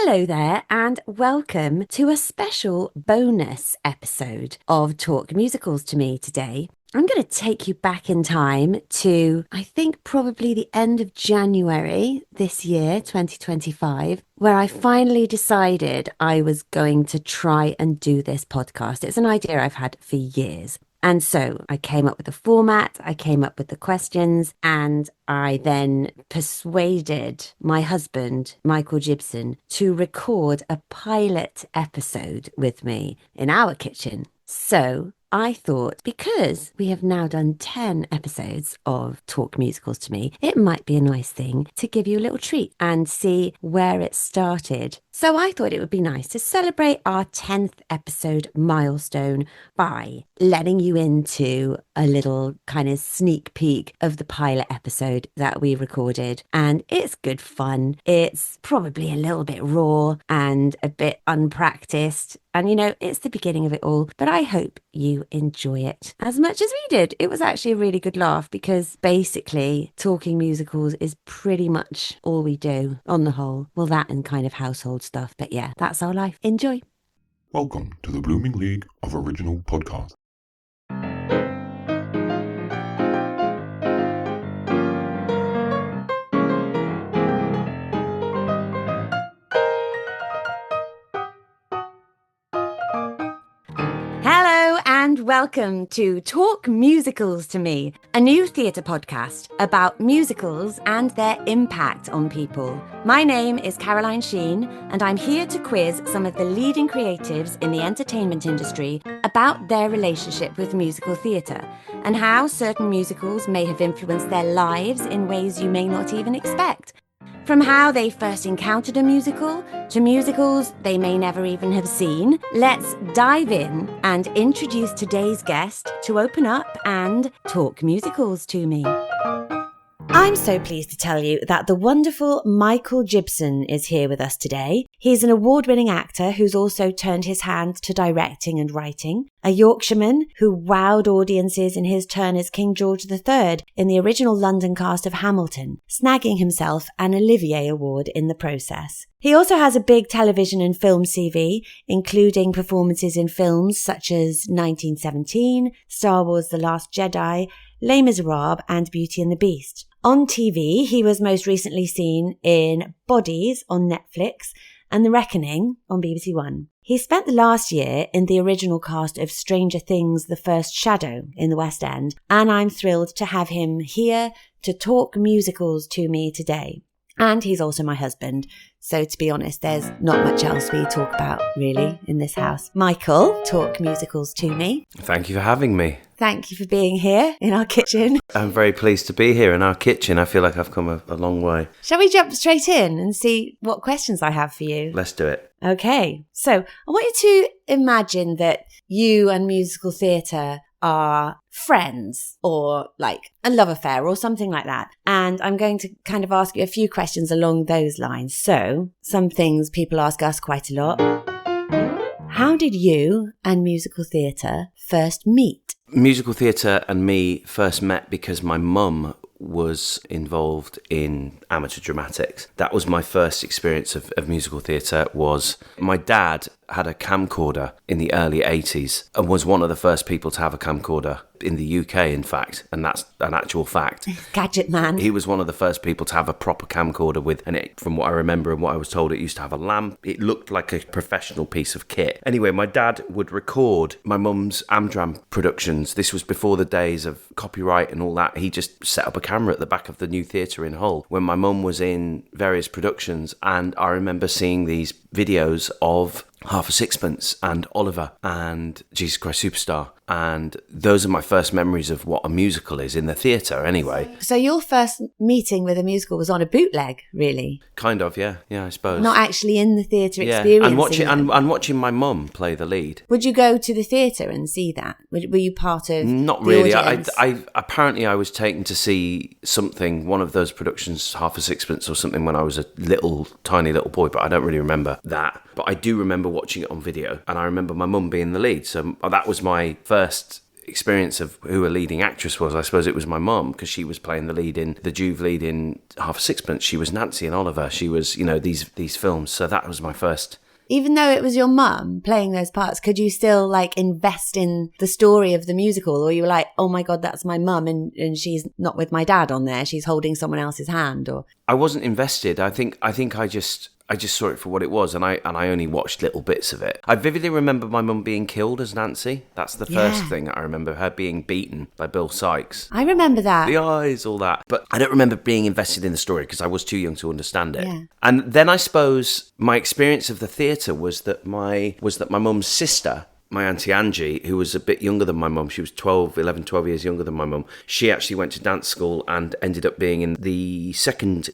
Hello there, and welcome to a special bonus episode of Talk Musicals to Me today. I'm going to take you back in time to, I think, probably the end of January this year, 2025, where I finally decided I was going to try and do this podcast. It's an idea I've had for years. And so I came up with the format, I came up with the questions, and I then persuaded my husband, Michael Jibson, to record a pilot episode with me in our kitchen. So I thought, because we have now done 10 episodes of Talk Musicals to Me, it might be a nice thing to give you a little treat and see where it started. So I thought it would be nice to celebrate our 10th episode milestone by letting you into a little kind of sneak peek of the pilot episode that we recorded. And it's good fun. It's probably a little bit raw and a bit unpracticed. And, you know, it's the beginning of it all, but I hope you enjoy it as much as we did. It was actually a really good laugh because basically talking musicals is pretty much all we do on the whole. Well, that and kind of household stuff. But yeah, that's our life. Enjoy. Welcome to the Blooming League of Original Podcasts. And welcome to Talk Musicals to Me, a new theatre podcast about musicals and their impact on people. My name is Caroline Sheen, and I'm here to quiz some of the leading creatives in the entertainment industry about their relationship with musical theatre and how certain musicals may have influenced their lives in ways you may not even expect. From how they first encountered a musical to musicals they may never even have seen, let's dive in and introduce today's guest to open up and talk musicals to me. I'm so pleased to tell you that the wonderful Michael Jibson is here with us today. He's an award-winning actor who's also turned his hand to directing and writing, a Yorkshireman who wowed audiences in his turn as King George III in the original London cast of Hamilton, snagging himself an Olivier Award in the process. He also has a big television and film CV, including performances in films such as 1917, Star Wars The Last Jedi, Les Miserables and Beauty and the Beast. On TV, he was most recently seen in Bodies on Netflix and The Reckoning on BBC One. He spent the last year in the original cast of Stranger Things, The First Shadow in the West End, and I'm thrilled to have him here to talk musicals to me today. And he's also my husband, so to be honest, there's not much else we talk about, really, in this house. Michael, talk musicals to me. Thank you for having me. Thank you for being here in our kitchen. I'm very pleased to be here in our kitchen. I feel like I've come a long way. Shall we jump straight in and see what questions I have for you? Let's do it. Okay, so I want you to imagine that you and musical theatre are friends or like a love affair or something like that. And I'm going to kind of ask you a few questions along those lines. So some things people ask us quite a lot. How did you and musical theatre first meet? Musical theatre and me first met because my mum was involved in amateur dramatics. That was my first experience of musical theatre. Was my dad had a camcorder in the early 80s and was one of the first people to have a camcorder in the UK, in fact, and that's an actual fact. Gadget man. He was one of the first people to have a proper camcorder with, and it, from what I remember and what I was told, it used to have a lamp. It looked like a professional piece of kit. Anyway, my dad would record my mum's Amdram productions. This was before the days of copyright and all that. He just set up a camera at the back of the new theatre in Hull when my mum was in various productions, and I remember seeing these videos of Half a Sixpence and Oliver and Jesus Christ Superstar, and those are my first memories of what a musical is in the theatre anyway. So your first meeting with a musical was on a bootleg, really? Kind of, yeah, I suppose. Not actually in the theatre experiencing and watching my mum play the lead. Would you go to the theatre and see that? Were you part of Not the really. audience? I apparently I was taken to see something, one of those productions, Half a Sixpence or something, when I was a tiny little boy, but I don't really remember that. But I do remember watching it on video, and I remember my mum being the lead, so that was my first experience of who a leading actress was, I suppose it was my mum, because she was playing the Juve lead in Half a Sixpence. She was Nancy and Oliver. She was, these films. So that was my first. Even though it was your mum playing those parts, could you still like invest in the story of the musical? Or you were like, oh my God, that's my mum and she's not with my dad on there. She's holding someone else's hand. Or I wasn't invested. I think I just saw it for what it was, and I only watched little bits of it. I vividly remember my mum being killed as Nancy. That's the first thing I remember, her being beaten by Bill Sykes. I remember that. The eyes, all that. But I don't remember being invested in the story because I was too young to understand it. Yeah. And then I suppose my experience of the theatre was that my mum's sister, my Auntie Angie, who was a bit younger than my mum, she was 12 years younger than my mum, she actually went to dance school and ended up being in the second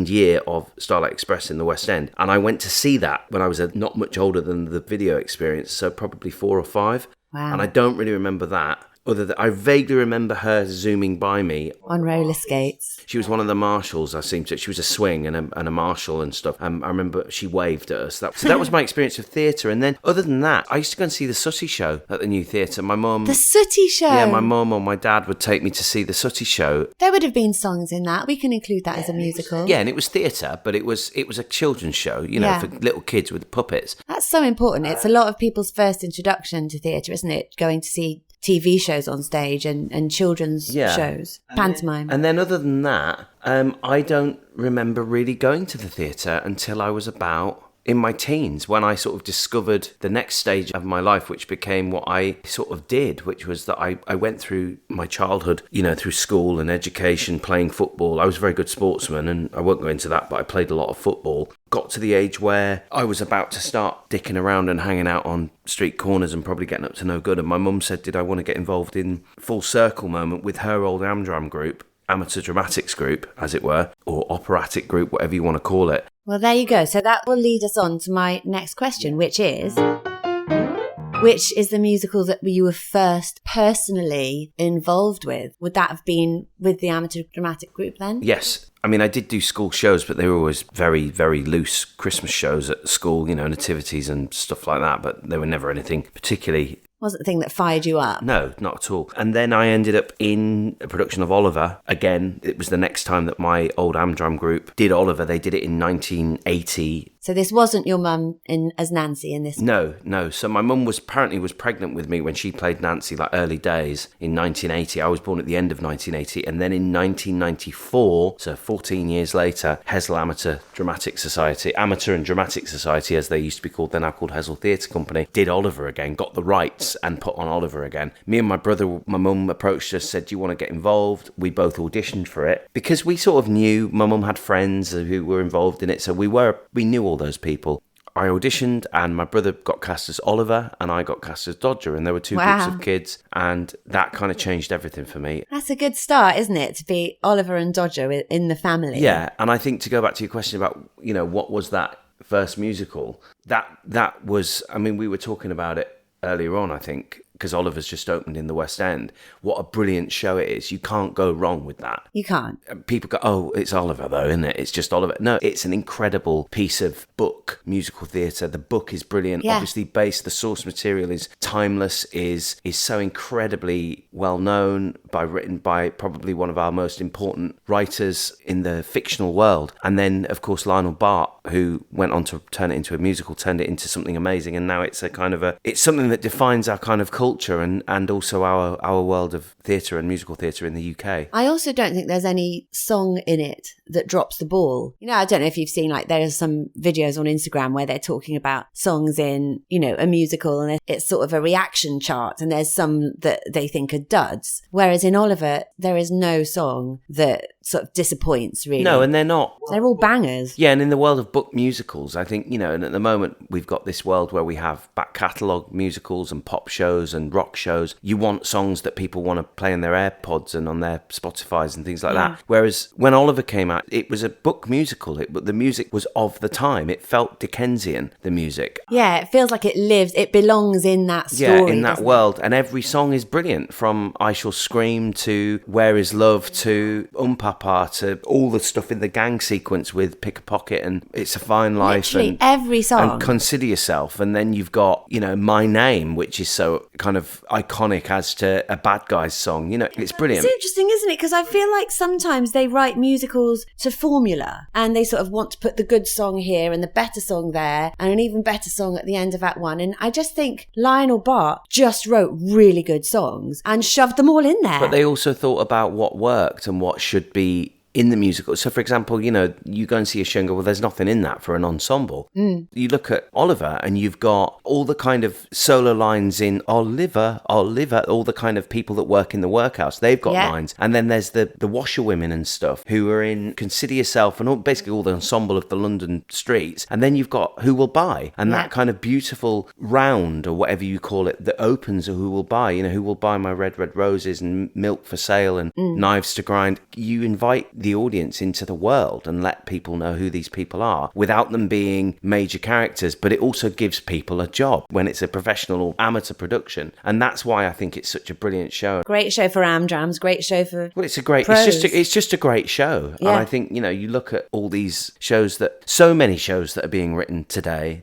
year of Starlight Express in the West End. And I went to see that when I was not much older than the video experience, so probably 4 or 5. Wow. And I don't really remember that. Other than I vaguely remember her zooming by me on roller skates. She was one of the marshals. She was a swing and a marshal and stuff. I remember she waved at us. So that was my experience of theatre. And then, other than that, I used to go and see the Sooty Show at the New Theatre. My mum, the Sooty Show. Yeah, my mum or my dad would take me to see the Sooty Show. There would have been songs in that. We can include that as a musical. Yeah, and it was theatre, but it was a children's show. For little kids with puppets. That's so important. It's a lot of people's first introduction to theatre, isn't it? Going to see TV shows on stage and children's shows, pantomime. And then other than that, I don't remember really going to the theatre until I was about in my teens, when I sort of discovered the next stage of my life, which became what I sort of did, which was that I went through my childhood, through school and education, playing football. I was a very good sportsman, and I won't go into that, but I played a lot of football. Got to the age where I was about to start dicking around and hanging out on street corners and probably getting up to no good. And my mum said, did I want to get involved in Full Circle moment with her old Amdram group, amateur dramatics group, as it were, or operatic group, whatever you want to call it. Well, there you go. So that will lead us on to my next question, which is the musical that you were first personally involved with? Would that have been with the amateur dramatic group then? Yes. I mean, I did do school shows, but they were always very, very loose Christmas shows at school, nativities and stuff like that, but they were never anything particularly... Wasn't the thing that fired you up? No, not at all. And then I ended up in a production of Oliver. Again, it was the next time that my old Amdram group did Oliver. They did it in 1980. So this wasn't your mum as Nancy in this? No. So my mum was pregnant with me when she played Nancy, like early days in 1980. I was born at the end of 1980. And then in 1994, so 14 years later, Hesel Amateur and Dramatic Society, as they used to be called, they're now called Hesel Theatre Company, did Oliver again, got the rights and put on Oliver again. Me and my brother, my mum approached us, said, do you want to get involved? We both auditioned for it because we sort of knew, my mum had friends who were involved in it, so we knew all those people. I auditioned and my brother got cast as Oliver and I got cast as Dodger, and there were two groups of kids, and that kind of changed everything for me. That's a good start, isn't it, to be Oliver and Dodger in the family? Yeah, and I think to go back to your question about, what was that first musical, that was, I mean, we were talking about it earlier on, I think, because Oliver's just opened in the West End. What a brilliant show it is. You can't go wrong with that. You can't. People go, oh, it's Oliver though, isn't it? It's just Oliver. No, it's an incredible piece of book, musical theatre. The book is brilliant. Yeah. Obviously based, the source material is timeless, is so incredibly well known, written by probably one of our most important writers in the fictional world. And then, of course, Lionel Bart, who went on to turn it into a musical, turned it into something amazing. And now it's it's something that defines our kind of culture and also our world of theatre and musical theatre in the UK. I also don't think there's any song in it that drops the ball. I don't know if you've seen, there are some videos on Instagram where they're talking about songs in, a musical, and it's sort of a reaction chart, and there's some that they think are duds. Whereas in Oliver, there is no song that sort of disappoints, really. No, and they're not. They're all bangers. Yeah, and in the world of book musicals, I think, and at the moment we've got this world where we have back catalogue musicals and pop shows and rock shows. You want songs that people want to play in their AirPods and on their Spotifys and things like that. Whereas when Oliver came out, it was a book musical. The music was of the time. It felt Dickensian, the music. Yeah, it feels like it lives, it belongs in that story. Yeah, in that world. And every song is brilliant, from I Shall Scream to Where Is Love to Papa Papa to all the stuff in the gang sequence with Pick a Pocket and It's a Fine Life. Literally and every song. And Consider Yourself. And then you've got, you know, My Name, which is so kind of iconic as to a Bad Guys song. You know, it's brilliant. It's interesting, isn't it? Because I feel like sometimes they write musicals to formula and they sort of want to put the good song here and the better song there and an even better song at the end of Act 1. And I just think Lionel Bart just wrote really good songs and shoved them all in there. But they also thought about what worked and what should be in the musical. So, for example, you know, you go and see a show and go, well, there's nothing in that for an ensemble. You look at Oliver and you've got all the kind of solo lines in Oliver, all the kind of people that work in the workhouse. They've got lines. And then there's the washerwomen and stuff who are in Consider Yourself and basically all the ensemble of the London streets. And then you've got Who Will Buy and that kind of beautiful round or whatever you call it that opens a Who Will Buy. You know, Who Will Buy My Red, Red Roses and Milk for Sale and Knives to Grind. You invite the audience into the world and let people know who these people are without them being major characters, but it also gives people a job when it's a professional or amateur production, and that's why I think it's such a brilliant show. Great show for Amdrams, great show for well, pros. It's just a great show. And I think, you know, you look at all these shows so many shows that are being written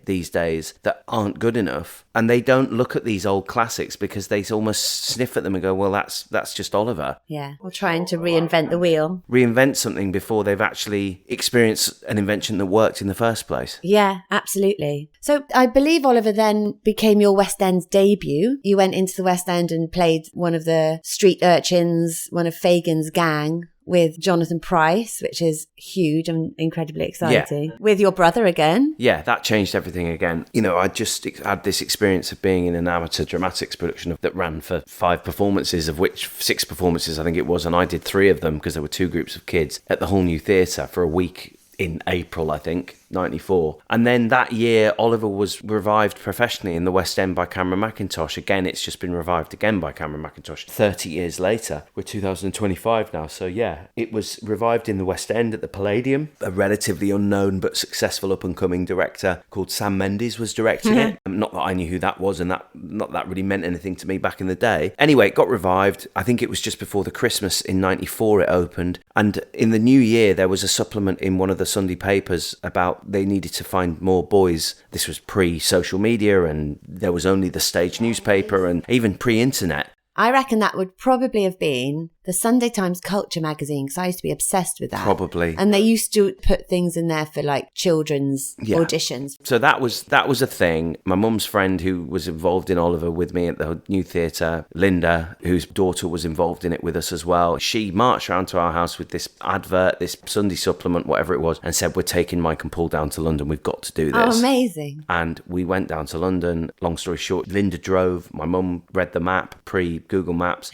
these days that aren't good enough, and they don't look at these old classics because they almost sniff at them and go, well, that's just Oliver. Or trying to reinvent the wheel. Reinvent something before they've actually experienced an invention that worked in the first place. Yeah, absolutely. So I believe Oliver then became your West End debut. You went into the West End and played one of the street urchins, one of Fagin's gang, with Jonathan Pryce, which is huge and incredibly exciting. With your brother again. Yeah, that changed everything again. You know, I just had this experience of being in an amateur dramatics production that ran for 5 performances, of which 6 performances I think it was, and I did 3 of them because there were 2 groups of kids at the Whole New Theatre for a week in April, I think, 94. And then that year, Oliver was revived professionally in the West End by Cameron Mackintosh. Again, it's just been revived again by Cameron Mackintosh 30 years later. We're 2025 now. So yeah, it was revived in the West End at the Palladium. A relatively unknown but successful up-and-coming director called Sam Mendes was directing it. Not that I knew who that was, and not that really meant anything to me back in the day. Anyway, it got revived. I think it was just before the Christmas in 94 it opened. And in the new year, there was a supplement in one of the Sunday papers about they needed to find more boys. This was pre-social media, and there was only the stage newspaper and even pre-internet. I reckon that would probably have been the Sunday Times Culture magazine, because I used to be obsessed with that. Probably. And they used to put things in there for like children's auditions. So that was a thing. My mum's friend who was involved in Oliver with me at the New Theatre, Linda, whose daughter was involved in it with us as well, she marched around to our house with this advert, this Sunday supplement, whatever it was, and said, we're taking Mike and Paul down to London. We've got to do this. Oh, amazing. And we went down to London. Long story short, Linda drove. My mum read the map, pre-Google Maps.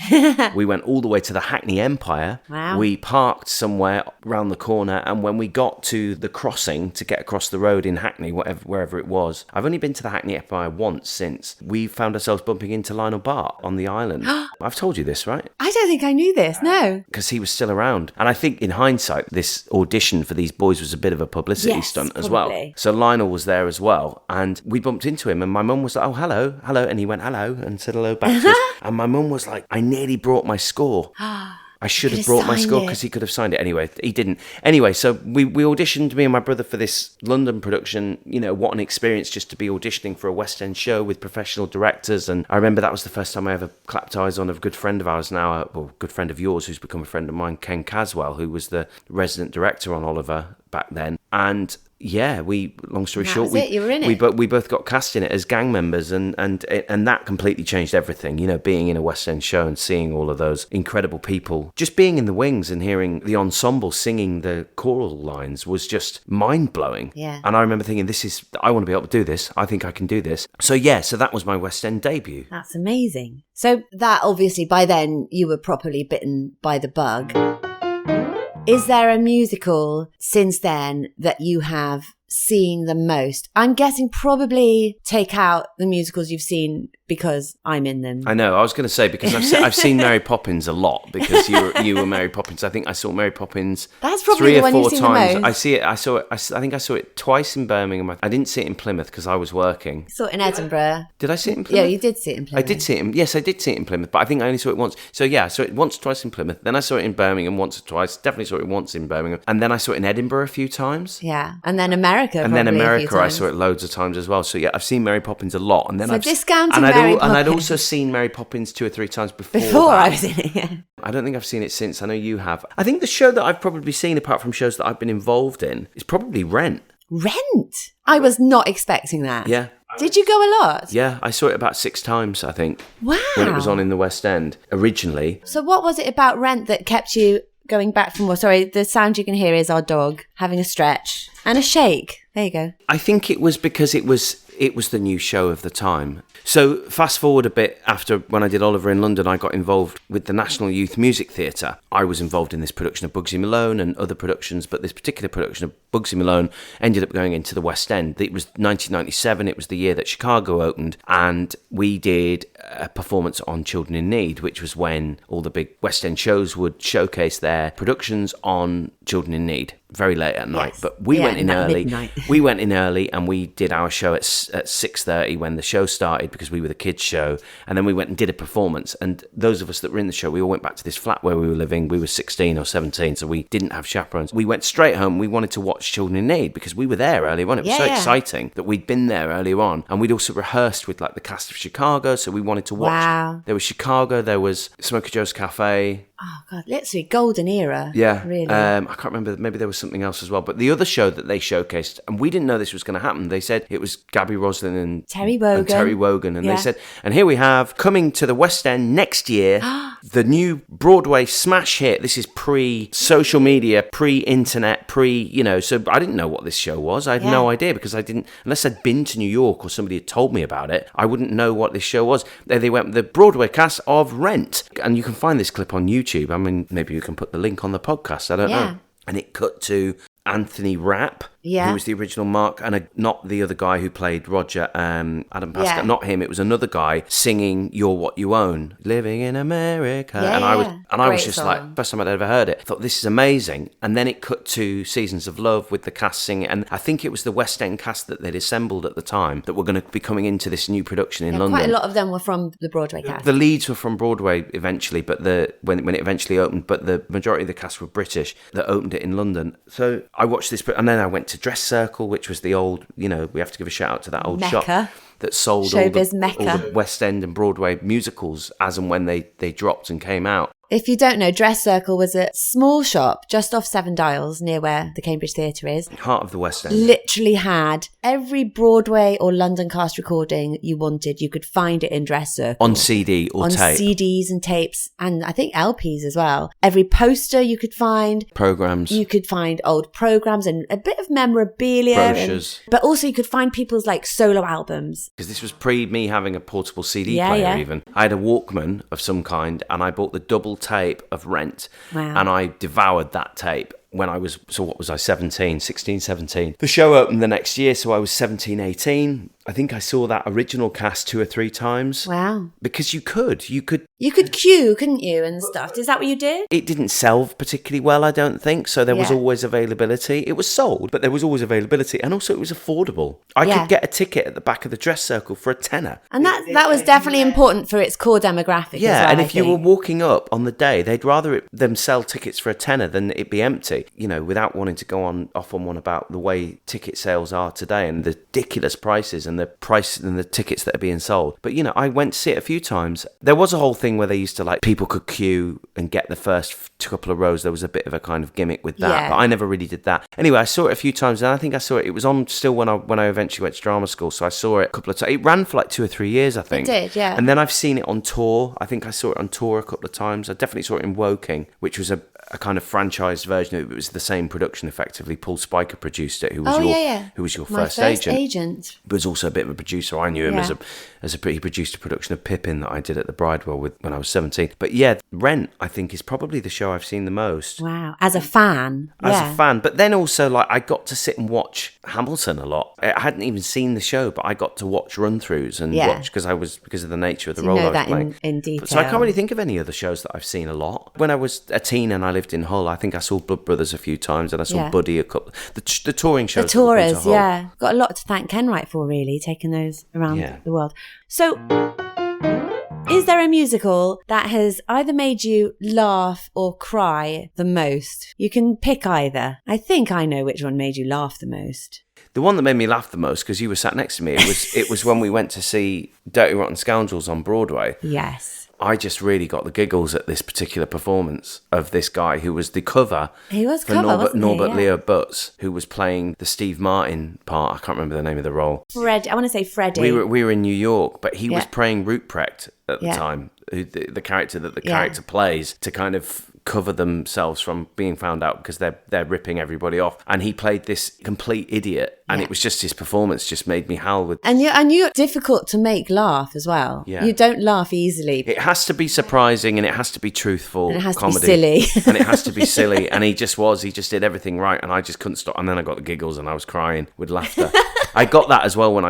We went all the way to the Hackney Empire. Wow. We parked somewhere around the corner, and when we got to the crossing to get across the road in Hackney, wherever it was, I've only been to the Hackney Empire once since, we found ourselves bumping into Lionel Bart on the island. I've told you this, right? I don't think I knew this, no. Because he was still around. And I think in hindsight, this audition for these boys was a bit of a publicity stunt as well. So Lionel was there as well, and we bumped into him, and my mum was like, oh, hello, and he went hello and said hello back to us. And my mum was like, I nearly brought my score. I should have brought my score because he could have signed it. Anyway, he didn't. Anyway, so we auditioned, me and my brother, for this London production. You know, what an experience just to be auditioning for a West End show with professional directors. And I remember that was the first time I ever clapped eyes on a good friend of ours now, a good friend of yours who's become a friend of mine, Ken Caswell, who was the resident director on Oliver back then. And yeah, long story short, you were in it. We both got cast in it as gang members, and that completely changed everything. You know, being in a West End show and seeing all of those incredible people, just being in the wings and hearing the ensemble singing the choral lines was just mind blowing. Yeah. And I remember thinking, I want to be able to do this. I think I can do this. So yeah, so that was my West End debut. That's amazing. So that obviously by then you were properly bitten by the bug. Is there a musical since then that you have seen the most? I'm guessing probably take out the musicals you've seen because I'm in them. I know. I was going to say, because I've seen Mary Poppins a lot, because you were Mary Poppins. I think I saw Mary Poppins That's probably 3 the or one 4 you've seen times. the most. I think I saw it twice in Birmingham. I didn't see it in Plymouth because I was working. Saw it in Edinburgh. Did I see it in Plymouth? Yeah, you did see it in Plymouth. I did see it. Yes, I did see it in Plymouth, but I think I only saw it once. So yeah, I saw it once or twice in Plymouth. Then I saw it in Birmingham once or twice. Definitely saw it once in Birmingham, and then I saw it in Edinburgh a few times. Yeah, and then America. And then probably a few America, I times. saw it loads of times as well. So yeah, I've seen Mary Poppins a lot, and then So I've discounting Mary and I'd Poppins. also seen Mary Poppins 2 or 3 times before I that. was in it. Yeah. I don't think I've seen it since. I know you have. I think the show that I've probably seen, apart from shows that I've been involved in, is probably Rent. Rent. I was not expecting that. Yeah. Did you go a lot? Yeah, I saw it about 6 times, I think. Wow. When it was on in the West End, originally. So what was it about Rent that kept you going back for more? Sorry, the sound you can hear is our dog having a stretch and a shake. There you go. I think it was because it was the new show of the time. So fast forward a bit, after when I did Oliver in London, I got involved with the National Youth Music Theatre. I was involved in this production of Bugsy Malone and other productions, but this particular production of Bugsy Malone ended up going into the West End. It was 1997, it was the year that Chicago opened, and we did a performance on Children in Need, which was when all the big West End shows would showcase their productions on Children in Need. Very late at night, but we went in early. Midnight. We went in early and we did our show at 6:30 when the show started, because we were the kids' show, and then we went and did a performance. And those of us that were in the show, we all went back to this flat where we were living. We were 16 or 17, so we didn't have chaperones. We went straight home. We wanted to watch Children in Need because we were there earlier on. It was so exciting that we'd been there earlier on, and we'd also rehearsed with like the cast of Chicago, so we wanted to watch. Wow. There was Chicago, there was Smoker Joe's Cafe. Oh God, literally golden era. Yeah, really. I can't remember. Maybe there was something else as well. But the other show that they showcased, and we didn't know this was going to happen. They said it was Gabby Roslin and Terry Wogan. and they said, and here we have coming to the West End next year, the new Broadway smash hit. This is pre-social media, pre-internet, So I didn't know what this show was. I had no idea, because I didn't, unless I'd been to New York or somebody had told me about it, I wouldn't know what this show was. They went with the Broadway cast of Rent, and you can find this clip on YouTube. I mean, maybe you can put the link on the podcast. I don't know. And it cut to Anthony Rapp, who was the original Mark, and not the other guy who played Roger, Adam Pascal, not him. It was another guy singing "You're What You Own," living in America, and I was just like, first time I'd ever heard it, I thought this is amazing. And then it cut to Seasons of Love with the cast singing, and I think it was the West End cast that they'd assembled at the time that were going to be coming into this new production in London. Quite a lot of them were from the Broadway cast. The leads were from Broadway eventually, but when it eventually opened, but the majority of the cast were British that opened it in London. So I watched this, and then I went to Dress Circle, which was the old, we have to give a shout out to that old Mecca. shop that sold all the West End and Broadway musicals as and when they dropped and came out. If you don't know, Dress Circle was a small shop just off Seven Dials near where the Cambridge Theatre is. Heart of the West End. Literally had every Broadway or London cast recording you wanted. You could find it in Dress Circle. On CD or tape. On CDs and tapes, and I think LPs as well. Every poster you could find. Programs. You could find old programs and a bit of memorabilia. Brochures. But also you could find people's solo albums. Because this was pre me having a portable CD player even. I had a Walkman of some kind, and I bought the double tape of Rent. Wow. And I devoured that tape when I was, 16, 17. The show opened the next year, so I was 17, 18. I think I saw that original cast 2 or 3 times. Wow. Because you could queue, couldn't you, and stuff? Is that what you did? It didn't sell particularly well, I don't think, so there was always availability. It was sold, but there was always availability, and also it was affordable. I could get a ticket at the back of the Dress Circle for £10. And that was definitely important for its core demographic as well, and if you were walking up on the day, they'd rather them sell tickets for £10 than it be empty. Without wanting to go off on one about the way ticket sales are today and the ridiculous prices and the price and the tickets that are being sold. But, I went to see it a few times. There was a whole thing where they used to people could queue and get the first couple of rows. There was a bit of a kind of gimmick with that, but I never really did that. Anyway, I saw it a few times, and I think I saw it. It was on still when I eventually went to drama school, so I saw it a couple of times. It ran for 2 or 3 years, I think. It did, yeah. And then I've seen it on tour. I think I saw it on tour a couple of times. I definitely saw it in Woking, which was a kind of franchised version of it. It was the same production, effectively. Paul Spiker produced it, who was who was your My first agent. agent. But was also a bit of a producer. I knew him he produced a production of Pippin that I did at the Bridewell when I was 17. But yeah, Rent, I think, is probably the show I've seen the most. Wow. As a fan. As a fan. But then also, like, I got to sit and watch Hamilton a lot. I hadn't even seen the show, but I got to watch run-throughs and watch because of the nature of the role I was playing. In detail. So I can't really think of any other shows that I've seen a lot. When I was a teen and I lived in Hull, I think I saw Blood Brothers a few times and I saw Buddy a couple. The touring shows. The tourers, yeah. Got a lot to thank Ken Wright for, really, taking those around the world. So, is there a musical that has either made you laugh or cry the most? You can pick either. I think I know which one made you laugh the most. The one that made me laugh the most, because you were sat next to me, it was when we went to see Dirty Rotten Scoundrels on Broadway. Yes. I just really got the giggles at this particular performance of this guy who was the cover. He was for cover, Norbert Leo Butz, who was playing the Steve Martin part. I can't remember the name of the role. I want to say Freddie. We were in New York, but he was playing Ruprecht at the time, the character that the character plays, to kind of cover themselves from being found out because they're ripping everybody off. And he played this complete idiot, and it was just his performance just made me howl with. And you're difficult to make laugh as well. Yeah. You don't laugh easily. It has to be surprising, and it has to be truthful. And it has comedy. to be silly. And it has to be silly. And he just did everything right, and I just couldn't stop. And then I got the giggles and I was crying with laughter. I got that as well when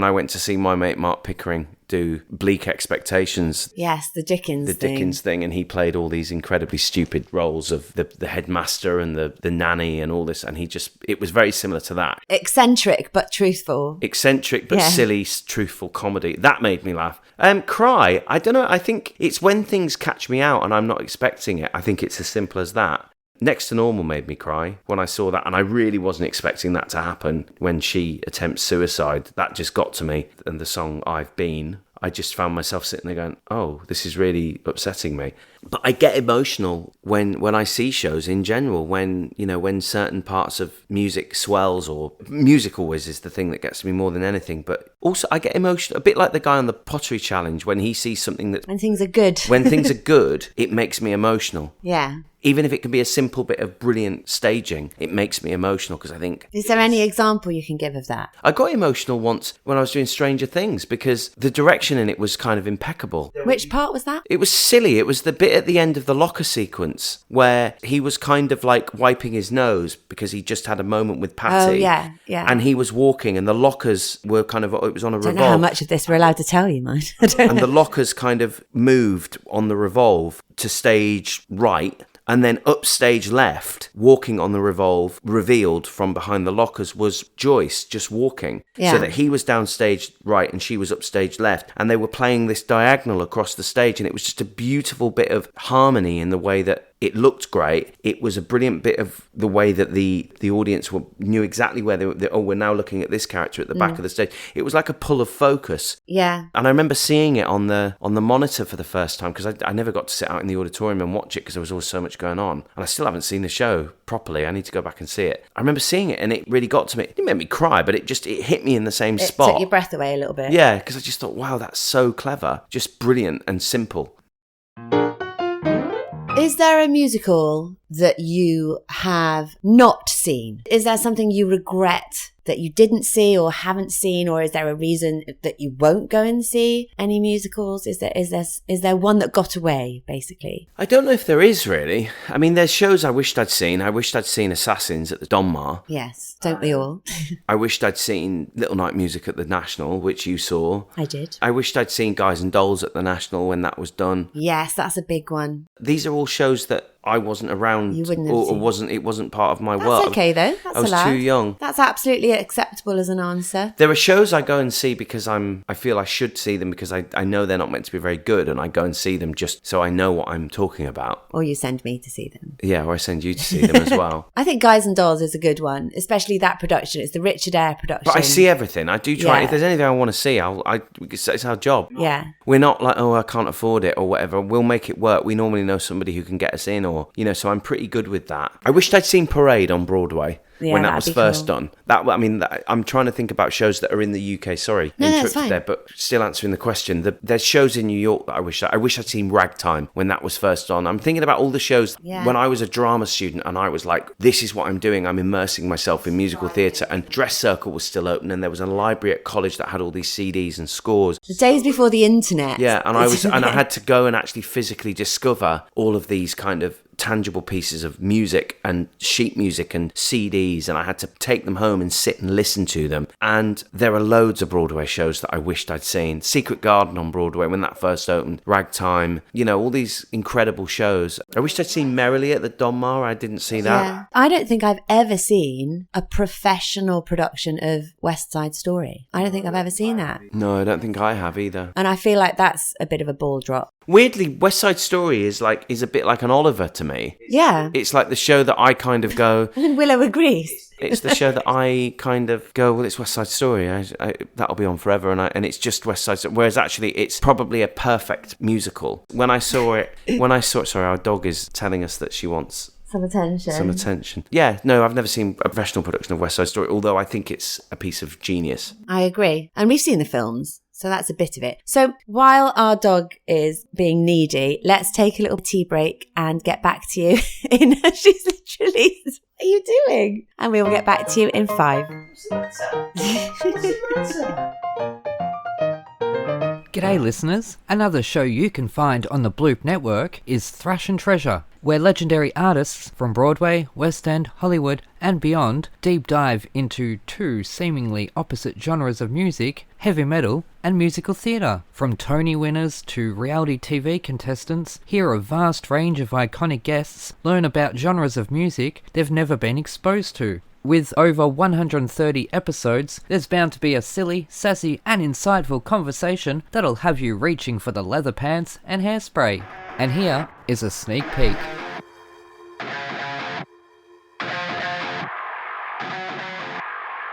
I went to see my mate Mark Pickering do Bleak Expectations. Yes, the Dickens thing, and he played all these incredibly stupid roles of the headmaster and the nanny and all this, and it was very similar to that. Eccentric but truthful. Eccentric but silly, truthful comedy. That made me laugh. Cry, I don't know, I think it's when things catch me out and I'm not expecting it. I think it's as simple as that. Next to Normal made me cry when I saw that, and I really wasn't expecting that to happen when she attempts suicide. That just got to me. And the song I've Been, I just found myself sitting there going, oh, this is really upsetting me. But I get emotional when I see shows in general, when certain parts of music swells, or music always is the thing that gets me more than anything. But also I get emotional, a bit like the guy on the pottery challenge, when he sees something that... When things are good. When things are good, it makes me emotional. Yeah. Even if it can be a simple bit of brilliant staging, it makes me emotional because I think... Is there any example you can give of that? I got emotional once when I was doing Stranger Things because the direction in it was kind of impeccable. Which part was that? It was silly. It was the bit at the end of the locker sequence where he was kind of like wiping his nose because he just had a moment with Patty. Oh, yeah. And he was walking and the lockers were kind of... It was on a revolve. I don't know how much of this we're allowed to tell you, mate. And the lockers kind of moved on the revolve to stage right. And then upstage left, walking on the revolve, revealed from behind the lockers, was Joyce just walking. Yeah. So that he was downstage right and she was upstage left. And they were playing this diagonal across the stage. And it was just a beautiful bit of harmony in the way that it looked great. It was a brilliant bit of the way that the audience knew exactly where they were. Oh, we're now looking at this character at the back of the stage. It was like a pull of focus. Yeah. And I remember seeing it on the monitor for the first time because I never got to sit out in the auditorium and watch it because there was always so much going on. And I still haven't seen the show properly. I need to go back and see it. I remember seeing it and it really got to me. It didn't make me cry, but it hit me in the same spot. It took your breath away a little bit. Yeah, because I just thought, wow, that's so clever. Just brilliant and simple. Is there a musical that you have not seen? Is there something you regret that you didn't see or haven't seen, or is there a reason that you won't go and see any musicals? Is there one that got away, basically? I don't know if there is, really. I mean, there's shows I wished I'd seen. I wished I'd seen Assassins at the Donmar. Yes, don't we all? I wished I'd seen Little Night Music at the National, which you saw. I did. I wished I'd seen Guys and Dolls at the National when that was done. Yes, that's a big one. These are all shows that I wasn't around, you wouldn't have seen. It wasn't part of my work. That's okay though. That's I was too young. That's absolutely acceptable as an answer. There are shows I go and see because I feel I should see them because I know they're not meant to be very good, and I go and see them just so I know what I'm talking about. Or you send me to see them. Yeah, or I send you to see them as well. I think Guys and Dolls is a good one, especially that production. It's the Richard Eyre production. But I see everything. I do try. Yeah. If there's anything I want to see, it's our job. Yeah. We're not like, oh, I can't afford it or whatever. We'll make it work. We normally know somebody who can get us in, or so I'm pretty good with that. I wished I'd seen Parade on Broadway. Yeah, when that that'd was be first cool. done. I'm trying to think about shows that are in the UK. Sorry, No, it's interrupted fine. there, but still answering the question. There's shows in New York that I wish I'd seen Ragtime when that was first on. I'm thinking about all the shows when I was a drama student, and I was like, this is what I'm doing. I'm immersing myself in musical theatre, and Dress Circle was still open, and there was a library at college that had all these CDs and scores. The days before the internet. Yeah, and I had to go and actually physically discover all of these kind of tangible pieces of music and sheet music and CDs, and I had to take them home and sit and listen to them. And there are loads of Broadway shows that I wished I'd seen. Secret Garden on Broadway when that first opened, Ragtime, all these incredible shows. I wished I'd seen Merrily at the Donmar. I didn't see that. Yeah. I don't think I've ever seen a professional production of West Side Story. I don't think I've ever seen that. No, I don't think I have either. And I feel like that's a bit of a ball drop. Weirdly, West Side Story is a bit like an Oliver to me. Yeah. It's like the show that I kind of go... And Willow agrees. It's the show that I kind of go, well, it's West Side Story. That'll be on forever, and it's just West Side Story. Whereas actually, it's probably a perfect musical. When I saw it, sorry, our dog is telling us that she wants Some attention. Yeah, no, I've never seen a professional production of West Side Story, although I think it's a piece of genius. I agree. And we've seen the films. So that's a bit of it. So while our dog is being needy, let's take a little tea break and get back to you she's literally, what are you doing? And we will get back to you in 5. G'day listeners, another show you can find on the Bloop network is Thrash and Treasure, where legendary artists from Broadway, West End, Hollywood and beyond deep dive into 2 seemingly opposite genres of music, heavy metal and musical theatre. From Tony winners to reality TV contestants, hear a vast range of iconic guests, learn about genres of music they've never been exposed to. With over 130 episodes, there's bound to be a silly, sassy and insightful conversation that'll have you reaching for the leather pants and hairspray. And here is a sneak peek.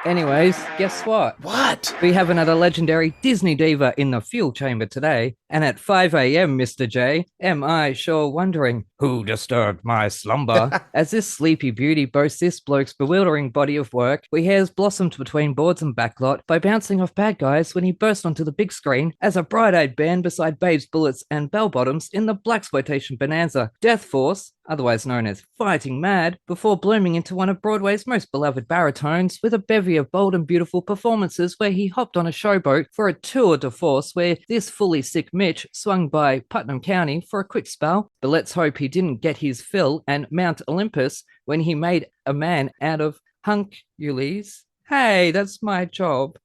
Anyways, guess what? What? We have another legendary Disney diva in the fuel chamber today, and at 5 a.m, Mr. J, am I sure wondering, who disturbed my slumber? As this sleepy beauty boasts this bloke's bewildering body of work, where he has blossomed between boards and backlot by bouncing off bad guys when he burst onto the big screen as a bright-eyed band beside Babes, Bullets and Bell-Bottoms in the blaxploitation bonanza Death Force, otherwise known as Fighting Mad, before blooming into one of Broadway's most beloved baritones with a bevy of bold and beautiful performances where he hopped on a showboat for a tour de force where this fully sick Mitch swung by Putnam County for a quick spell, but let's hope he didn't get his fill and Mount Olympus when he made a man out of Hercules. Hey, that's my job.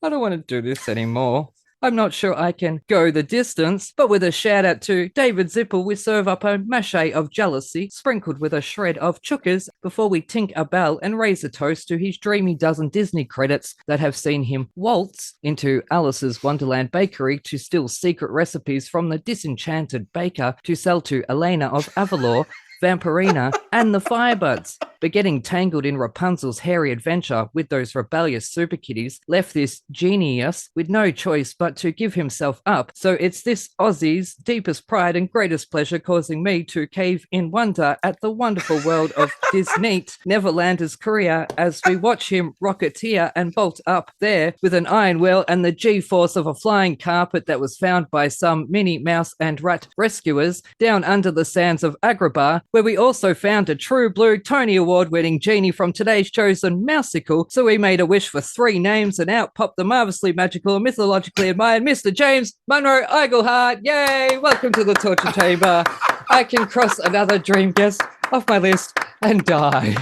I don't want to do this anymore. I'm not sure I can go the distance, but with a shout out to David Zippel, we serve up a mache of jealousy, sprinkled with a shred of chookers before we tink a bell and raise a toast to his dreamy dozen Disney credits that have seen him waltz into Alice's Wonderland Bakery to steal secret recipes from the disenchanted baker to sell to Elena of Avalor, Vampirina, and the Firebuds. But getting tangled in Rapunzel's hairy adventure with those rebellious super kitties left this genius with no choice but to give himself up. So it's this Aussie's deepest pride and greatest pleasure causing me to cave in wonder at the wonderful world of Disney Neverlander's career as we watch him rocketeer and bolt up there with an iron will and the G-force of a flying carpet that was found by some Minnie Mouse and Rat rescuers down under the sands of Agrabah, where we also found a true blue Tony Award-winning genie from today's chosen Mouseicle. So we made a wish for 3 names and out popped the marvelously magical, mythologically admired Mr. James Monroe Iglehart. Yay! Welcome to the torture chamber. I can cross another dream guest off my list and die.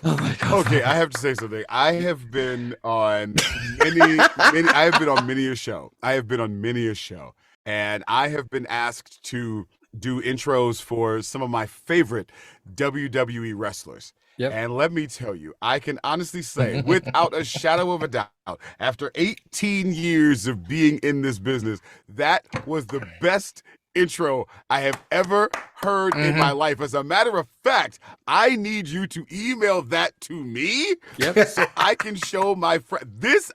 Oh my God. Okay, I have to say something. I have been on I have been on many a show. And I have been asked to do intros for some of my favorite WWE wrestlers. Yep. And let me tell you, I can honestly say, without a shadow of a doubt, after 18 years of being in this business, that was the best intro I have ever heard in my life. As a matter of fact, I need you to email that to me so I can show my friend.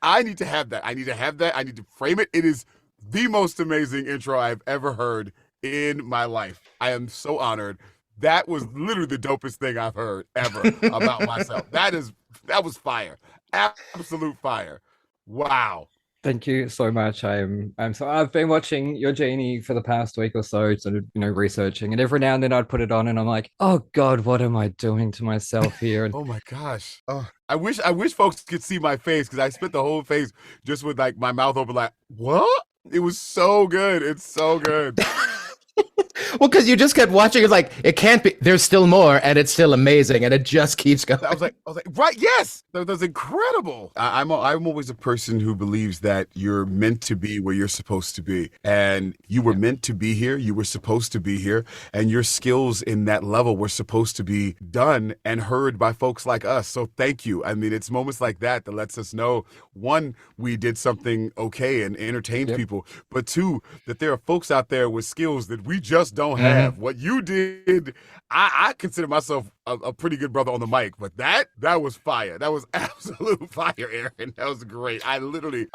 I need to have that. I need to frame it. It is the most amazing intro I've ever heard in my life. I am so honored. That was literally the dopest thing I've heard ever about myself. That is That was fire. Absolute fire. Wow. Thank you so much. I've been watching your Genie for the past week or so, sort of, researching, and every now and then I'd put it on and I'm like, oh God, what am I doing to myself here? And Oh my gosh. Oh, I wish folks could see my face, because I spent the whole face just with like my mouth open, like, what? It was so good. It's so good. Well, because you just kept watching. It's like, it can't be. There's still more, and it's still amazing, and it just keeps going. I was like, right, yes, that was incredible. I'm always a person who believes that you're meant to be where you're supposed to be, and you were meant to be here. You were supposed to be here, and your skills in that level were supposed to be done and heard by folks like us. So thank you. I mean, it's moments like that that lets us know, one, we did something okay and entertained people, but two, that there are folks out there with skills that we just don't have. What you did, I consider myself a pretty good brother on the mic, but that was fire. That was absolute fire, Aaron. That was great. I'm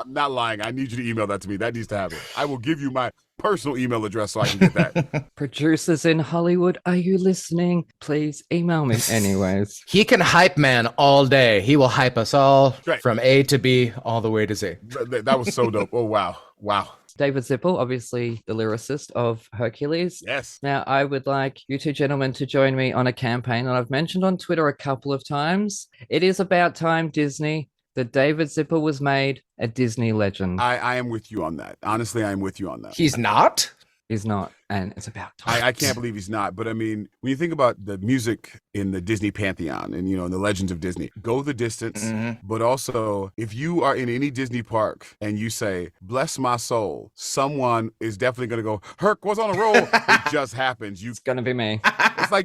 not lying. I need you to email that to me. That needs to happen. I will give you my personal email address so I can get that. producers in Hollywood, are you listening? Please email me. Anyways, He can hype man all day. He will hype us all Right. from A to B all the way to Z. That was so dope. Oh, wow. David Zippel, obviously the lyricist of Hercules. Yes. Now, I would like you two gentlemen to join me on a campaign that I've mentioned on Twitter a couple of times. It is about time, Disney, that David Zippel was made a Disney legend. I am with you on that. Honestly, I am with you on that. He's not? He's not, and it's about time. I can't believe he's not. But I mean, when you think about the music in the Disney pantheon and, in the legends of Disney, go the distance. But also, if you are in any Disney park and you say, bless my soul, someone is definitely going to go, Herc was on a roll. It just happens. It's going to be me.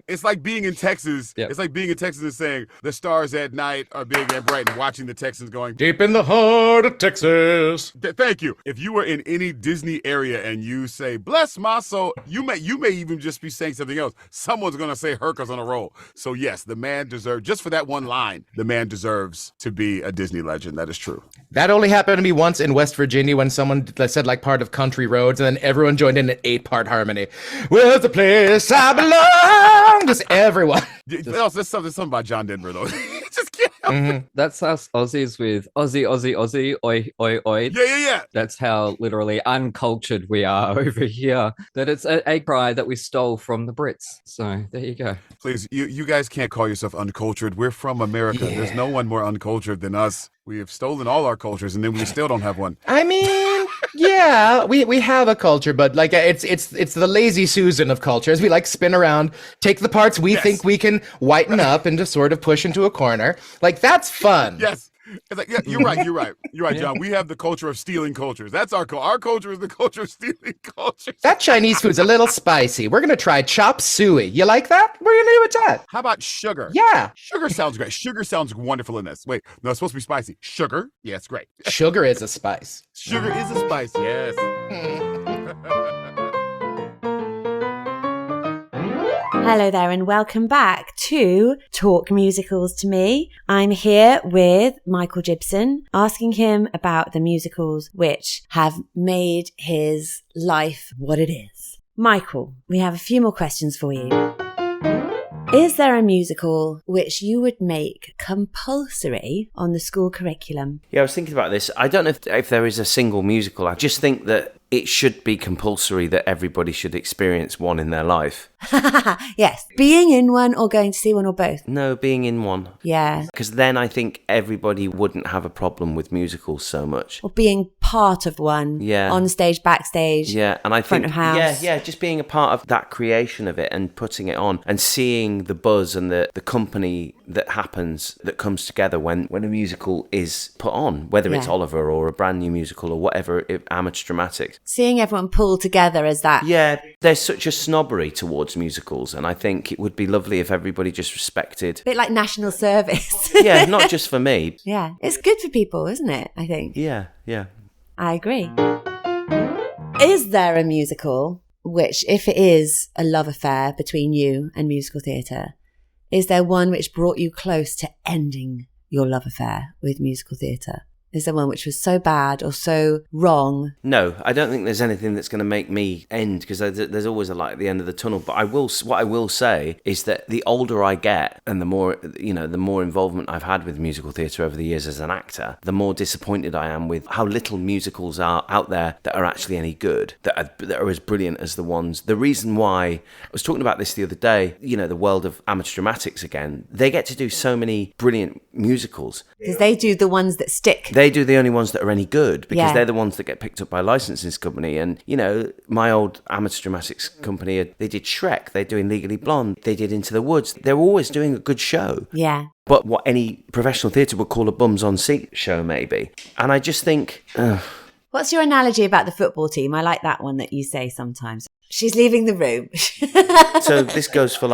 It's like being in Texas. Yep. It's like being in Texas and saying the stars at night are big and bright, and watching the Texans going, Deep in the heart of Texas. Thank you. If you were in any Disney area and you say, bless my soul, you may even just be saying something else. Someone's going to say Hercules on a roll. So yes, the man deserves, just for that one line, the man deserves to be a Disney legend. That is true. That only happened to me once in West Virginia when someone said like part of Country Roads, and then everyone joined in an 8-part harmony. Where's the place I belong? Just everyone. There's something about John Denver, though. Just can't help it. That's us Aussies with Aussie, oi, oi, oi. Yeah. That's how literally uncultured we are over here. That it's a cry that we stole from the Brits. So there you go. Please, you guys can't call yourself uncultured. We're from America. Yeah. There's no one more uncultured than us. We have stolen all our cultures, and then we still don't have one. I mean, yeah, we have a culture, but like it's the lazy Susan of cultures. We like spin around, take the parts we think we can whiten up and just sort of push into a corner. Like, that's fun. Yes. It's like, yeah, you're right, John. We have the culture of stealing cultures. That's our culture is the culture of stealing cultures. That Chinese food's a little spicy. We're gonna try chop suey. You like that? What are you gonna do with that? How about sugar? Yeah. Sugar sounds great. Sugar sounds wonderful in this. Wait, no, it's supposed to be spicy. Sugar? Yeah, it's great. Sugar is a spice. Sugar is a spice, yes. Hello there and welcome back to Talk Musicals to Me. I'm here with Michael Jibson, asking him about the musicals which have made his life what it is. Michael, we have a few more questions for you. Is there a musical which you would make compulsory on the school curriculum? Yeah, I was thinking about this. I don't know if there is a single musical. I just think that it should be compulsory that everybody should experience one in their life. Yes. Being in one or going to see one or both? No, being in one. Yeah. Because then I think everybody wouldn't have a problem with musicals so much. Or being part of one. Yeah. On stage, backstage. Yeah, and I front think of house. Yeah, just being a part of that creation of it and putting it on and seeing the buzz and the company that happens, that comes together when a musical is put on, whether it's Oliver or a brand new musical or whatever, amateur dramatics. Seeing everyone pull together as that. Yeah, there's such a snobbery towards musicals, and I think it would be lovely if everybody just respected. A bit like national service. Yeah, not just for me. Yeah, it's good for people, isn't it? I think. Yeah. I agree. Is there a musical which, if it is a love affair between you and musical theatre, is there one which brought you close to ending your love affair with musical theatre? Is there one which was so bad or so wrong? No, I don't think there's anything that's going to make me end, because there's always a light at the end of the tunnel. But what I will say is that the older I get and the more involvement I've had with musical theatre over the years as an actor, the more disappointed I am with how little musicals are out there that are actually any good, that are as brilliant as the ones. The reason why, I was talking about this the other day, the world of amateur dramatics again, they get to do so many brilliant musicals. Because they do the ones that stick. They do the only ones that are any good, because Yeah. they're the ones that get picked up by a licensing company. And, my old amateur dramatics company, they did Shrek, they're doing Legally Blonde, they did Into the Woods. They're always doing a good show. Yeah. But what any professional theatre would call a bums-on-seat show, maybe. And I just think... What's your analogy about the football team? I like that one that you say sometimes. She's leaving the room. So this goes for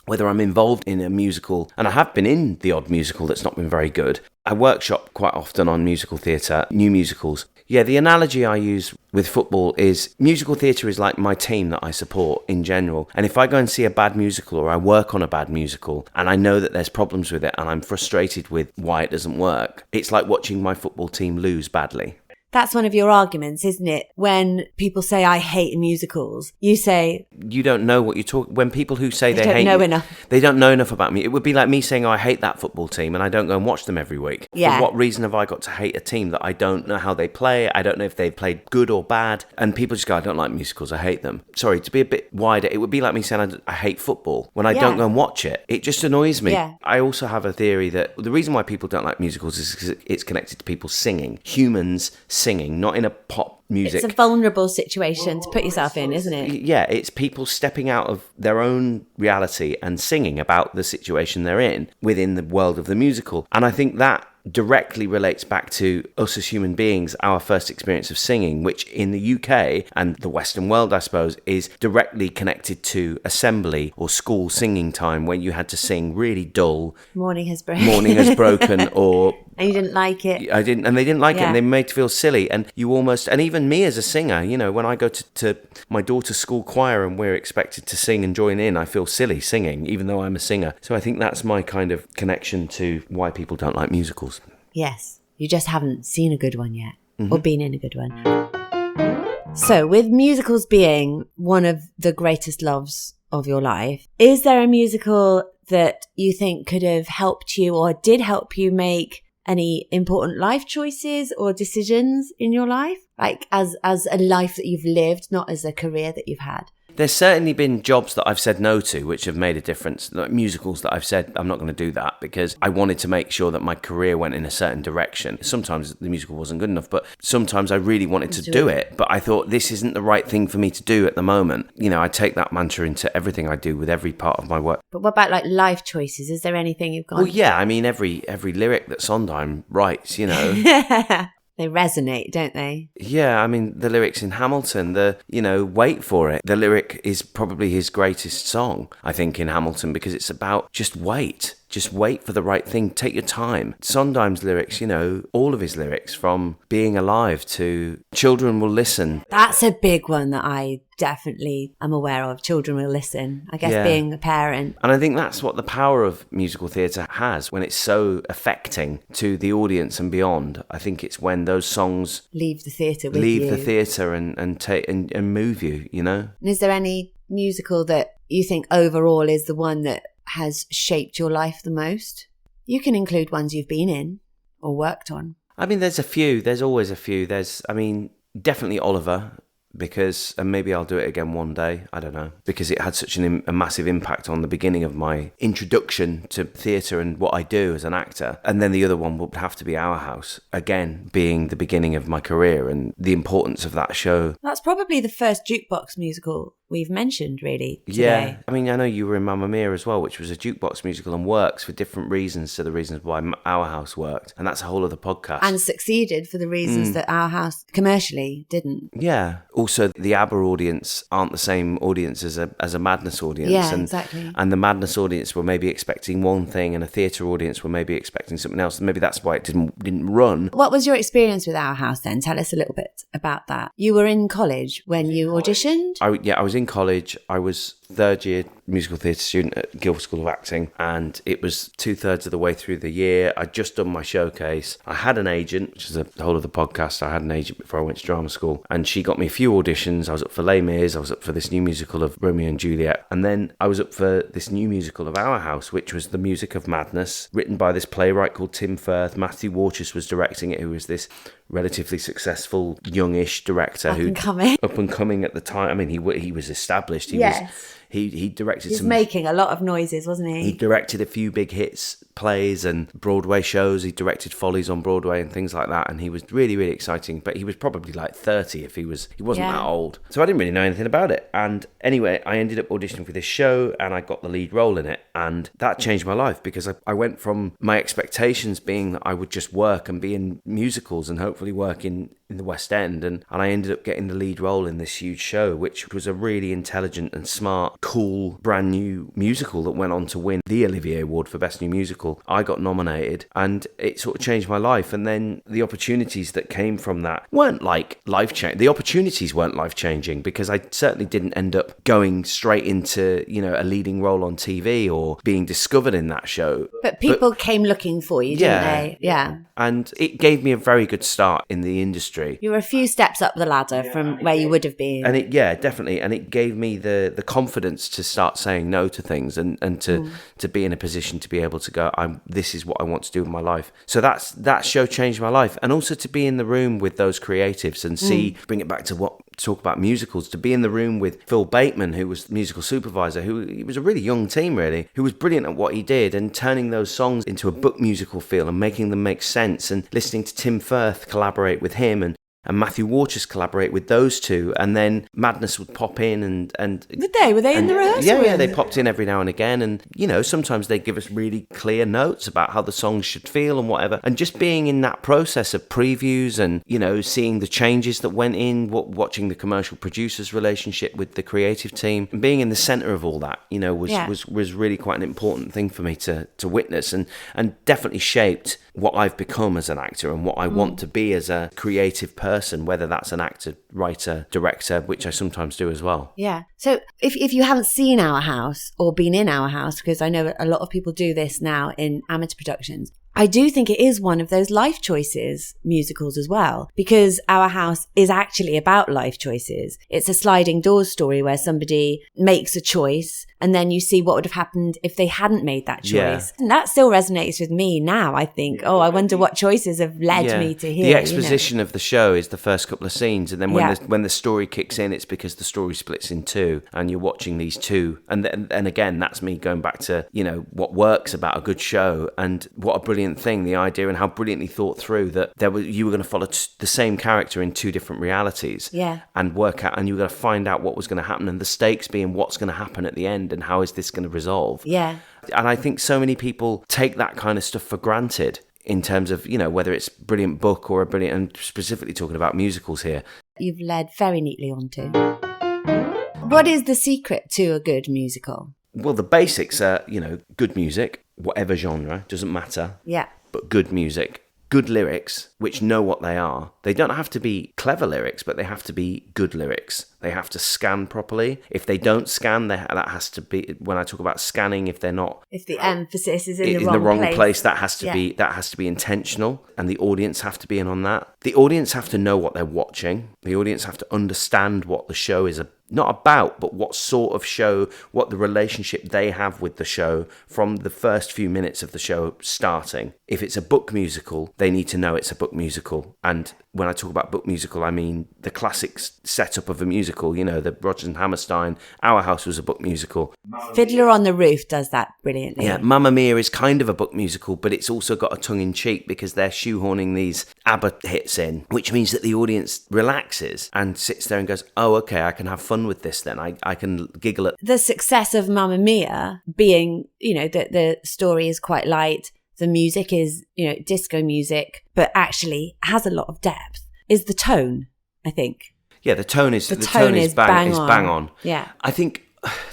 whether I'm involved in a musical, and I have been in the odd musical that's not been very good. I workshop quite often on musical theatre, new musicals. Yeah, the analogy I use with football is musical theatre is like my team that I support in general. And if I go and see a bad musical, or I work on a bad musical and I know that there's problems with it and I'm frustrated with why it doesn't work, it's like watching my football team lose badly. That's one of your arguments, isn't it? When people say, I hate musicals, you say... You don't know what you're talking... When people who say they don't hate... know enough. They don't know enough about me. It would be like me saying, I hate that football team, and I don't go and watch them every week. Yeah. For what reason have I got to hate a team that I don't know how they play? I don't know if they've played good or bad. And people just go, I don't like musicals, I hate them. Sorry, to be a bit wider, it would be like me saying I hate football when I don't go and watch it. It just annoys me. Yeah. I also have a theory that the reason why people don't like musicals is because it's connected to people singing. Humans singing, not in a pop music. It's a vulnerable situation to put yourself in, isn't it? Yeah, it's people stepping out of their own reality and singing about the situation they're in within the world of the musical. And I think that directly relates back to us as human beings, our first experience of singing, which in the UK and the Western world, I suppose, is directly connected to assembly or school singing time, where you had to sing really dull. Morning has broken. Morning has broken, or... And you didn't like it. I didn't, and they didn't like it, Yeah. and they made to feel silly. And you almost, and even me as a singer, when I go to my daughter's school choir and we're expected to sing and join in, I feel silly singing, even though I'm a singer. So I think that's my kind of connection to why people don't like musicals. Yes. You just haven't seen a good one yet, or been in a good one. So, with musicals being one of the greatest loves of your life, is there a musical that you think could have helped you or did help you make any important life choices or decisions in your life? Like as a life that you've lived, not as a career that you've had? There's certainly been jobs that I've said no to, which have made a difference. Like musicals that I've said, I'm not going to do that, because I wanted to make sure that my career went in a certain direction. Sometimes the musical wasn't good enough, but sometimes I really wanted to do it. But I thought, this isn't the right thing for me to do at the moment. I take that mantra into everything I do with every part of my work. But what about like life choices? Is there anything you've gone... Well, yeah, I mean, every lyric that Sondheim writes, They resonate, don't they? Yeah, I mean, the lyrics in Hamilton, wait for it. The lyric is probably his greatest song, I think, in Hamilton, because it's about just wait. Just wait for the right thing. Take your time. Sondheim's lyrics, all of his lyrics, from Being Alive to Children Will Listen. That's a big one that I definitely am aware of. Children Will Listen. I guess Yeah. being a parent. And I think that's what the power of musical theatre has, when it's so affecting to the audience and beyond. I think it's when those songs Leave the theatre with you. leave the theatre and move you, And is there any musical that you think overall is the one that has shaped your life the most? You can include ones you've been in or worked on. I mean, there's a few. There's always a few. Definitely Oliver, and maybe I'll do it again one day. I don't know. Because it had such a massive impact on the beginning of my introduction to theatre and what I do as an actor. And then the other one would have to be Our House, again, being the beginning of my career and the importance of that show. That's probably the first jukebox musical we've mentioned, really, today. Yeah. I mean, I know you were in Mamma Mia as well, which was a jukebox musical and works for different reasons to the reasons why Our House worked. And that's a whole other podcast. And succeeded for the reasons that Our House commercially didn't. Yeah. Also, the ABBA audience aren't the same audience as a Madness audience. Yeah, exactly. And the Madness audience were maybe expecting one thing, and a theatre audience were maybe expecting something else. And maybe that's why it didn't run. What was your experience with Our House then? Tell us a little bit about that. You were in college when you auditioned? I was was in college. I was third year musical theatre student at Guildford School of Acting, and it was 2/3 of the way through the year. I'd just done my showcase. I had an agent, which is the whole of the podcast. I had an agent before I went to drama school, and she got me a few auditions. I was up for Les Mis, I was up for this new musical of Romeo and Juliet, and then I was up for this new musical of Our House, which was The Music of Madness, written by this playwright called Tim Firth. Matthew Warchus was directing it, who was this relatively successful youngish director Up and coming at the time. I mean, he was established. He directed He's making a lot of noises, wasn't he? He directed a few big hits, plays and Broadway shows. He directed Follies on Broadway and things like that. And he was really, really exciting. But he was probably like 30 if he wasn't that old. So I didn't really know anything about it. And anyway, I ended up auditioning for this show and I got the lead role in it. And that changed my life because I went from my expectations being that I would just work and be in musicals and hopefully work in the West End, and I ended up getting the lead role in this huge show, which was a really intelligent and smart, cool, brand new musical that went on to win the Olivier Award for Best New Musical. I got nominated and it sort of changed my life, and then the opportunities that came from that weren't like life-changing. The opportunities weren't life-changing because I certainly didn't end up going straight into, a leading role on TV or being discovered in that show. But people came looking for you, didn't they? Yeah. And it gave me a very good start in the industry. You were a few steps up the ladder from where you would have been. And definitely. And it gave me the confidence to start saying no to things and to be in a position to be able to go, this is what I want to do with my life. So that show changed my life. And also to be in the room with those creatives and bring it back to talk about musicals, to be in the room with Phil Bateman, who was the musical supervisor, he was a really young team really, who was brilliant at what he did, and turning those songs into a book musical feel and making them make sense, and listening to Tim Firth collaborate with him and Matthew Warchus collaborate with those two, and then Madness would pop in and Did they? Were they in the rehearsal? Yeah, they popped in every now and again, and sometimes they give us really clear notes about how the songs should feel and whatever. And just being in that process of previews and seeing the changes that went in, watching the commercial producers' relationship with the creative team, and being in the centre of all that, was really quite an important thing for me to witness, and definitely shaped what I've become as an actor and what I want to be as a creative person, whether that's an actor, writer, director, which I sometimes do as well. Yeah. So if you haven't seen Our House or been in Our House, because I know a lot of people do this now in amateur productions, I do think it is one of those life choices musicals as well, because Our House is actually about life choices. It's a sliding doors story where somebody makes a choice and then you see what would have happened if they hadn't made that choice. Yeah. And that still resonates with me now. I think, I wonder what choices have led me to here. The exposition of the show is the first couple of scenes, and then when the story kicks in, it's because the story splits in two and you're watching these two. And again, that's me going back to, what works about a good show, and what a brilliant thing, the idea, and how brilliantly thought through that you were going to follow the same character in two different realities, and work out, and you were going to find out what was going to happen, and the stakes being what's going to happen at the end and how is this going to resolve. And I think so many people take that kind of stuff for granted in terms of, whether it's a brilliant book or and specifically talking about musicals here. You've led very neatly on to. What is the secret to a good musical? Well, the basics are, good music, whatever genre, doesn't matter. Yeah. But good music, good lyrics, which know what they are. They don't have to be clever lyrics, but they have to be good lyrics. They have to scan properly. If they don't scan, that has to be, when I talk about scanning, if they're not... If the emphasis is in the wrong place, that has to be intentional, and the audience have to be in on that. The audience have to know what they're watching. The audience have to understand what the show is not about, but what sort of show, what the relationship they have with the show from the first few minutes of the show starting. If it's a book musical, they need to know it's a book musical. And when I talk about book musical, I mean the classic setup of a musical, the Rodgers and Hammerstein. Our House was a book musical. Fiddler on the Roof does that brilliantly. Yeah, Mamma Mia is kind of a book musical, but it's also got a tongue-in-cheek because they're shoehorning these ABBA hits in, which means that the audience relaxes and sits there and goes, oh, okay, I can have fun with this then. I can giggle at... The success of Mamma Mia being, that the story is quite light, the music is, disco music, but actually has a lot of depth, is the tone, I think. Yeah, the tone is bang on. Yeah. I think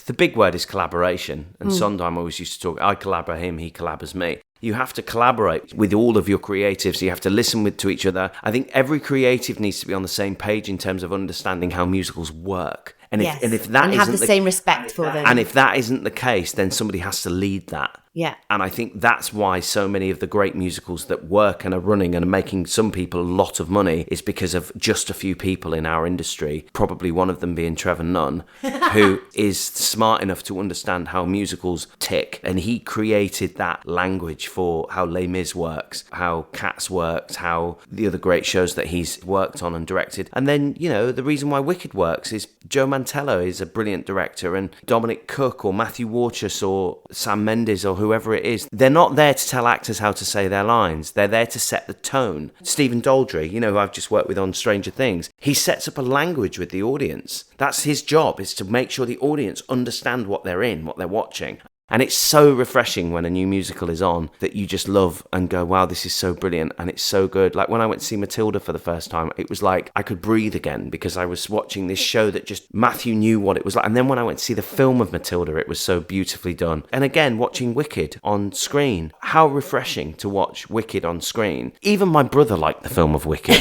the big word is collaboration. And Sondheim always used to talk, I collabor him, he collabors me. You have to collaborate with all of your creatives. You have to listen to each other. I think every creative needs to be on the same page in terms of understanding how musicals work. And Yes. if that and have isn't the same respect for them. and if that isn't the case, then somebody has to lead that. Yeah. And I think that's why so many of the great musicals that work and are running and are making some people a lot of money is because of just a few people in our industry, probably one of them being Trevor Nunn, who is smart enough to understand how musicals tick. And he created that language for how Les Mis works, how Cats works, how the other great shows that he's worked on and directed. And then, you know, the reason why Wicked works is Joe Mantello is a brilliant director, and Dominic Cook or Matthew Warchus or Sam Mendes or whoever it is, they're not there to tell actors how to say their lines. They're there to set the tone. Stephen Daldry, you know, who I've just worked with on Stranger Things, he sets up a language with the audience. That's his job, is to make sure the audience understand what they're in, what they're watching. And it's so refreshing when a new musical is on that you just love and go, wow, this is so brilliant and it's so good. Like when I went to see Matilda for the first time, it was like I could breathe again because I was watching this show that just Matthew knew what it was like. And then when I went to see the film of Matilda, it was so beautifully done. And again, watching Wicked on screen, how refreshing to watch Wicked on screen. Even my brother liked the film of Wicked,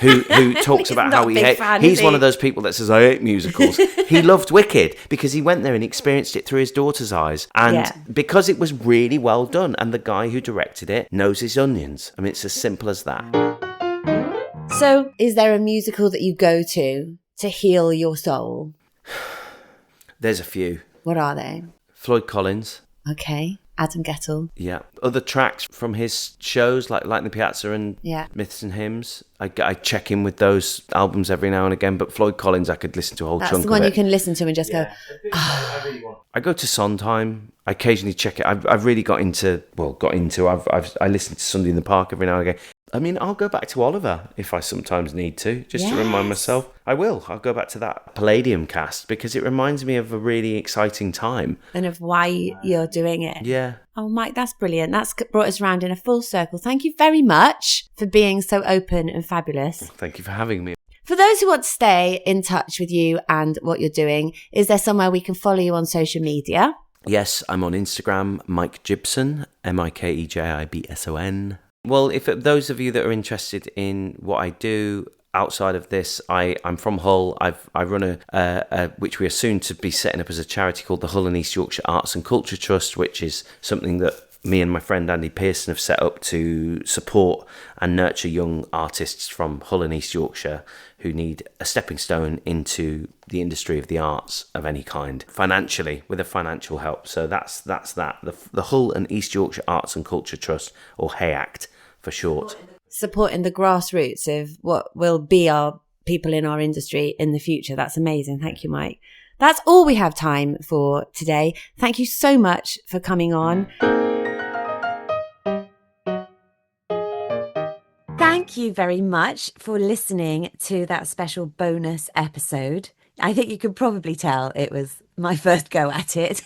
who talks about how he's one of those people that says, I hate musicals. He loved Wicked because he went there and experienced it through his daughter's eyes. And because it was really well done, and the guy who directed it knows his onions. I mean, it's as simple as that. So, is there a musical that you go to heal your soul? There's a few. What are they? Floyd Collins. Okay. Adam Gettle. Yeah. Other tracks from his shows like Light in the Piazza and Myths and Hymns. I check in with those albums every now and again, but Floyd Collins, I could listen to a whole chunk of it. That's the one you can listen to and just go, I go to Sondheim. I occasionally check it. I've really got into. I listen to Sunday in the Park every now and again. I mean, I'll go back to Oliver if I sometimes need to, just to remind myself. I will. I'll go back to that Palladium cast because it reminds me of a really exciting time. And of why you're doing it. Yeah. Oh, Mike, that's brilliant. That's brought us around in a full circle. Thank you very much for being so open and fabulous. Thank you for having me. For those who want to stay in touch with you and what you're doing, is there somewhere we can follow you on social media? Yes, I'm on Instagram, Mike Jibson, MikeJibson. Well, if those of you that are interested in what I do outside of this, I'm from Hull. I run a which we are soon to be setting up as a charity called the Hull and East Yorkshire Arts and Culture Trust, which is something that me and my friend Andy Pearson have set up to support and nurture young artists from Hull and East Yorkshire who need a stepping stone into the industry of the arts of any kind, financially, with a financial help. So that's that. The Hull and East Yorkshire Arts and Culture Trust, or HAYACT for short. Supporting the grassroots of what will be our people in our industry in the future. That's amazing. Thank you, Mike. That's all we have time for today. Thank you so much for coming on. Thank you very much for listening to that special bonus episode. I think you could probably tell it was my first go at it,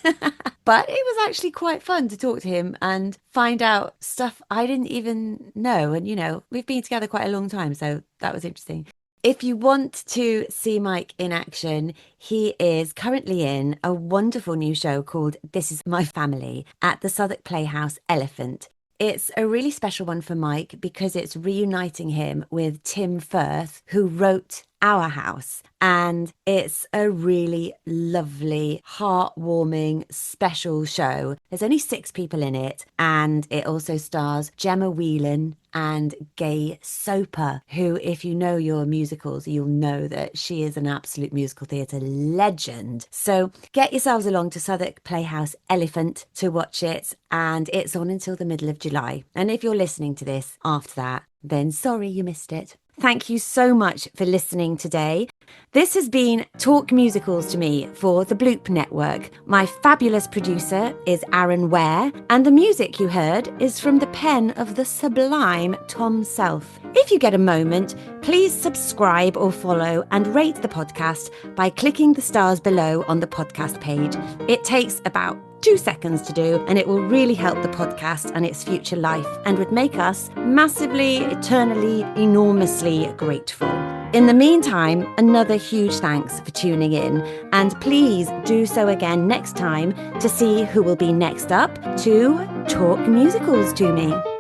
but it was actually quite fun to talk to him and find out stuff I didn't even know. And, you know, we've been together quite a long time, so that was interesting. If you want to see Mike in action, he is currently in a wonderful new show called This Is My Family at the Southwark Playhouse Elephant. It's a really special one for Mike because it's reuniting him with Tim Firth, who wrote Our House. And it's a really lovely, heartwarming, special show. There's only 6 people in it. And it also stars Gemma Whelan and Gay Soper, who, if you know your musicals, you'll know that she is an absolute musical theatre legend. So get yourselves along to Southwark Playhouse Elephant to watch it. And it's on until the middle of July. And if you're listening to this after that, then sorry you missed it. Thank you so much for listening today. This has been Talk Musicals to Me for the Bloop Network. My fabulous producer is Aaron Ware, and the music you heard is from the pen of the sublime Tom Self. If you get a moment, please subscribe or follow and rate the podcast by clicking the stars below on the podcast page. It takes about 2 seconds to do, and it will really help the podcast and its future life and would make us massively, eternally, enormously grateful. In the meantime, another huge thanks for tuning in, and please do so again next time to see who will be next up to talk musicals to me.